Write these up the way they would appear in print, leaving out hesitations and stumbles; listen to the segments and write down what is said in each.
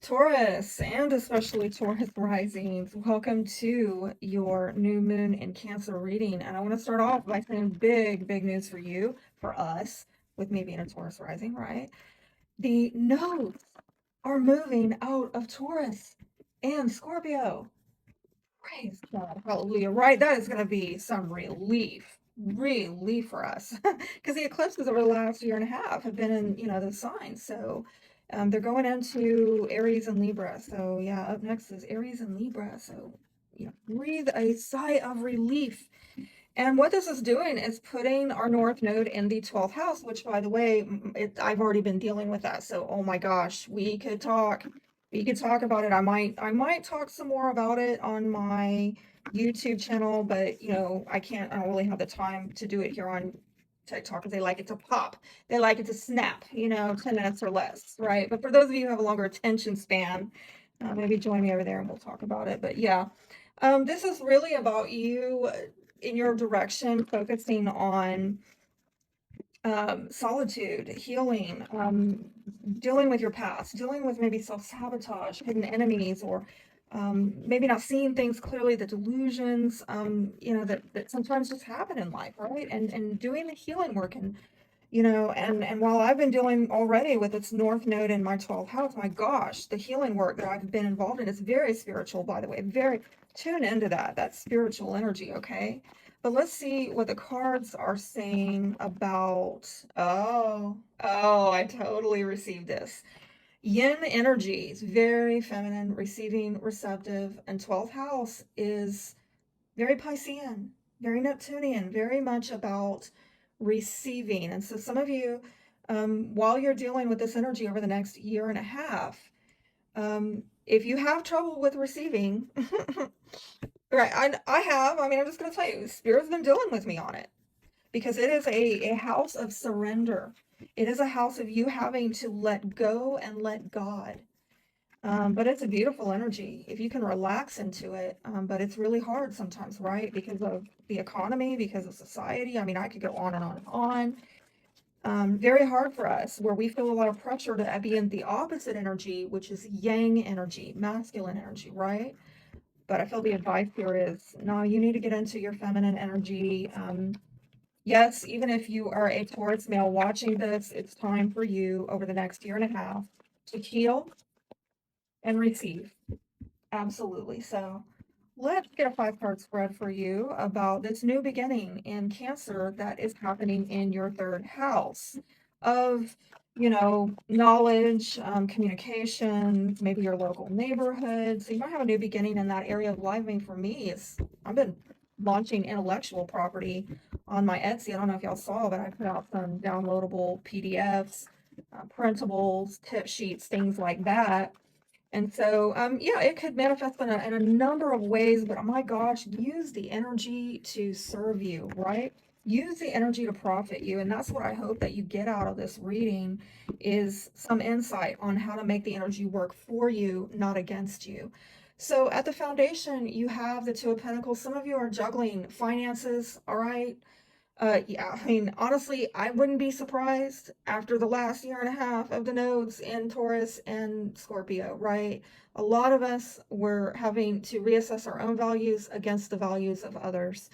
Taurus, and especially Taurus risings, welcome to your new moon in Cancer reading. And I want to start off by saying big news for you, for us, with me being a Taurus rising, right? The nodes are moving out of Taurus and Scorpio. Praise God, hallelujah, right? That is going to be some relief for us because the eclipses over the last year and a half have been in, the signs. So they're going into Aries and Libra. So yeah, up next is Aries and Libra. So breathe a sigh of relief. And what this is doing is putting our North Node in the 12th house, which, by the way, I've already been dealing with that. So, oh my gosh, we could talk. We could talk about it. I might talk some more about it on my YouTube channel, but I can't. I don't really have the time to do it here on TikTok because they like it to pop. They like it to snap. 10 minutes or less, right? But for those of you who have a longer attention span, maybe join me over there and we'll talk about it. But yeah, this is really about you in your direction, focusing on solitude, healing, dealing with your past, dealing with maybe self-sabotage, hidden enemies, or maybe not seeing things clearly, the delusions, that sometimes just happen in life, right? And doing the healing work and while I've been dealing already with its North Node in my 12th house, my gosh, the healing work that I've been involved in is very spiritual, by the way. Very tune into that spiritual energy, okay? But let's see what the cards are saying about. Oh, I totally received this. Yin energy is very feminine, receiving, receptive, and 12th house is very Piscean, very Neptunian, very much about receiving. And so, some of you, while you're dealing with this energy over the next year and a half, if you have trouble with receiving, right, I have, I'm just going to tell you, Spirit's been dealing with me on it because it is a house of surrender. It is a house of you having to let go and let God. But it's a beautiful energy if you can relax into it. But it's really hard sometimes, right? Because of the economy, because of society. I could go on and on and on. Very hard for us where we feel a lot of pressure to be in the opposite energy, which is yang energy, masculine energy, right? But I feel the advice here is no, you need to get into your feminine energy. Yes, even if you are a Taurus male watching this, it's time for you over the next year and a half to heal and receive. Absolutely. So let's get a 5 card spread for you about this new beginning in Cancer that is happening in your third house of, knowledge, communication, maybe your local neighborhood. So you might have a new beginning in that area of life. For me, I've been launching intellectual property on my Etsy. I don't know if y'all saw, but I put out some downloadable PDFs, printables, tip sheets, things like that. And so, yeah, it could manifest in a number of ways, but oh my gosh, use the energy to serve you, right? Use the energy to profit you. And that's what I hope that you get out of this reading is some insight on how to make the energy work for you, not against you. So at the foundation, you have the Two of Pentacles. Some of you are juggling finances, all right? Yeah, honestly, I wouldn't be surprised after the last year and a half of the nodes in Taurus and Scorpio, right? A lot of us were having to reassess our own values against the values of others.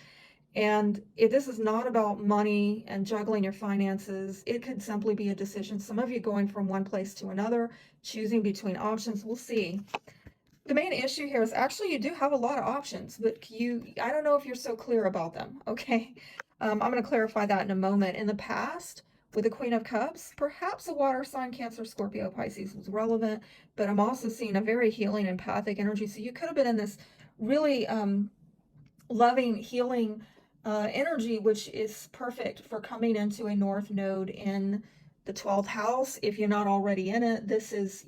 And if this is not about money and juggling your finances, it could simply be a decision. Some of you going from one place to another, choosing between options. We'll see. The main issue here is actually you do have a lot of options, but I don't know if you're so clear about them, okay? I'm going to clarify that in a moment. In the past, with the Queen of Cups, perhaps a water sign, Cancer, Scorpio, Pisces was relevant, but I'm also seeing a very healing, empathic energy. So you could have been in this really loving, healing energy, which is perfect for coming into a North Node in the 12th house. If you're not already in it, this is,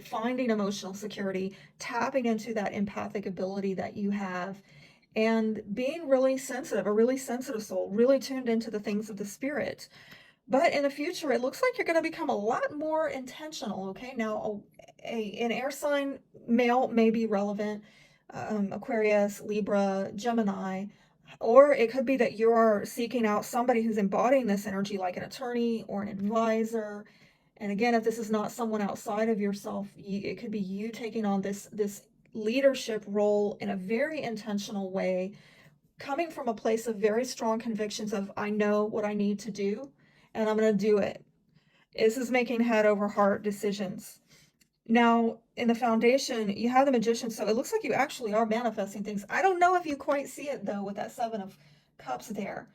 finding emotional security, tapping into that empathic ability that you have, and being really sensitive, a really sensitive soul, really tuned into the things of the spirit. But in the future, it looks like you're going to become a lot more intentional. Okay, now an air sign male may be relevant, Aquarius, Libra, Gemini, or it could be that you're seeking out somebody who's embodying this energy, like an attorney or an advisor. And again, if this is not someone outside of yourself, it could be you taking on this leadership role in a very intentional way, coming from a place of very strong convictions of, I know what I need to do and I'm going to do it. This is making head over heart decisions. Now, in the foundation, you have the Magician, so it looks like you actually are manifesting things. I don't know if you quite see it though with that Seven of Cups there.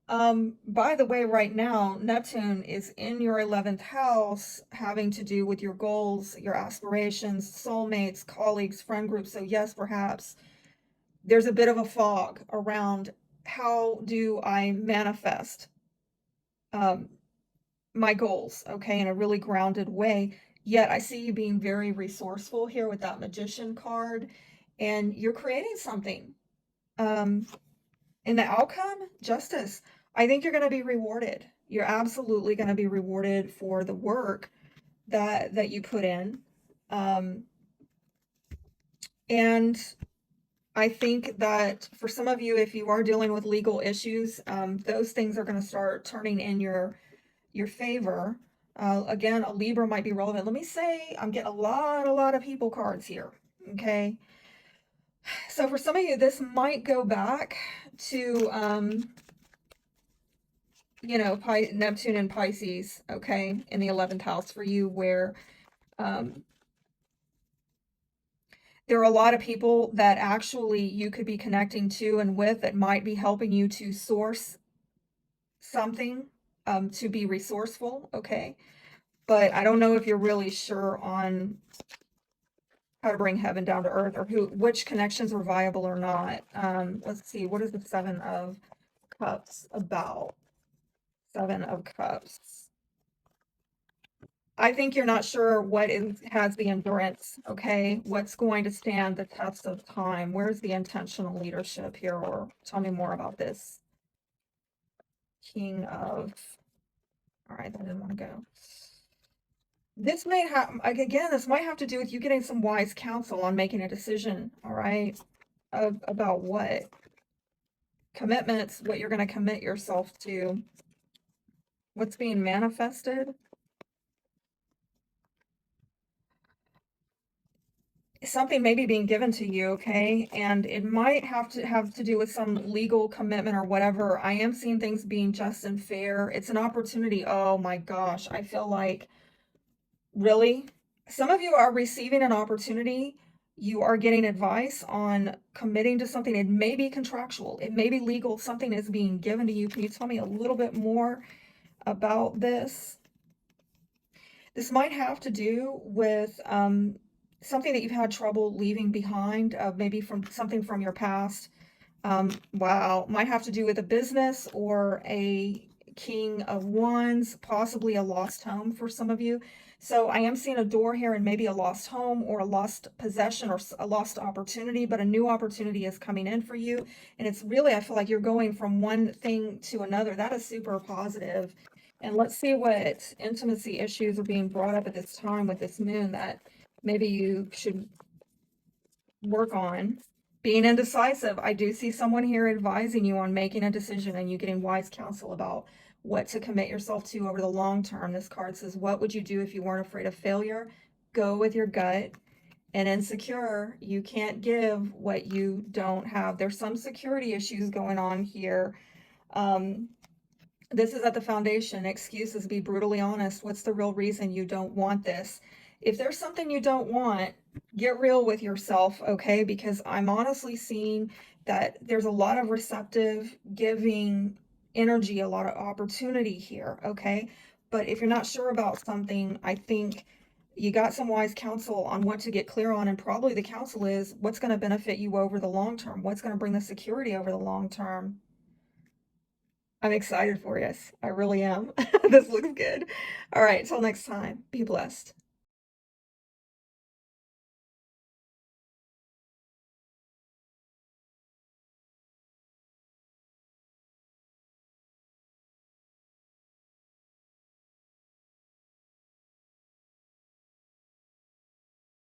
By the way, right now, Neptune is in your 11th house, having to do with your goals, your aspirations, soulmates, colleagues, friend groups. So yes, perhaps there's a bit of a fog around how do I manifest my goals, okay, in a really grounded way. Yet I see you being very resourceful here with that Magician card, and you're creating something. In the outcome, justice. I think you're going to be rewarded. You're absolutely going to be rewarded for the work that you put in. And I think that for some of you, if you are dealing with legal issues, those things are going to start turning in your favor. Again, a Libra might be relevant. Let me say, I'm getting a lot of people cards here. Okay. So for some of you, this might go back to, you know, Neptune and Pisces, okay, in the 11th house for you, where there are a lot of people that actually you could be connecting to and with that might be helping you to source something, to be resourceful, okay? But I don't know if you're really sure on how to bring heaven down to earth or which connections are viable or not. Let's see, what is the Seven of Cups about? Seven of Cups. I think you're not sure what has the endurance, okay? What's going to stand the test of time? Where's the intentional leadership here? Or tell me more about this. King of, all right, I didn't want to go. This may have, again, this might have to do with you getting some wise counsel on making a decision, all right? About what? Commitments, what you're going to commit yourself to. What's being manifested? Something may be being given to you, okay? And it might have to do with some legal commitment or whatever. I am seeing things being just and fair. It's an opportunity. Oh my gosh, I feel like, really? Some of you are receiving an opportunity. You are getting advice on committing to something. It may be contractual. It may be legal. Something is being given to you. Can you tell me a little bit more about this? This might have to do with something that you've had trouble leaving behind, maybe from something from your past. Wow, might have to do with a business or a King of Wands, possibly a lost home for some of you. So I am seeing a door here and maybe a lost home or a lost possession or a lost opportunity, but a new opportunity is coming in for you. And it's really, I feel like you're going from one thing to another. That is super positive. And let's see what intimacy issues are being brought up at this time with this moon that maybe you should work on. Being indecisive. I do see someone here advising you on making a decision and you getting wise counsel about what to commit yourself to over the long term. This card says, what would you do if you weren't afraid of failure? Go with your gut. And insecure, you can't give what you don't have. There's some security issues going on here. This is at the foundation. Excuses, be brutally honest. What's the real reason you don't want this? If there's something you don't want, get real with yourself, okay? Because I'm honestly seeing that there's a lot of receptive, giving energy, a lot of opportunity here, okay? But if you're not sure about something, I think you got some wise counsel on what to get clear on, and probably the counsel is what's going to benefit you over the long term, what's going to bring the security over the long term. I'm excited for you. I really am. This looks good. All right, till next time. Be blessed.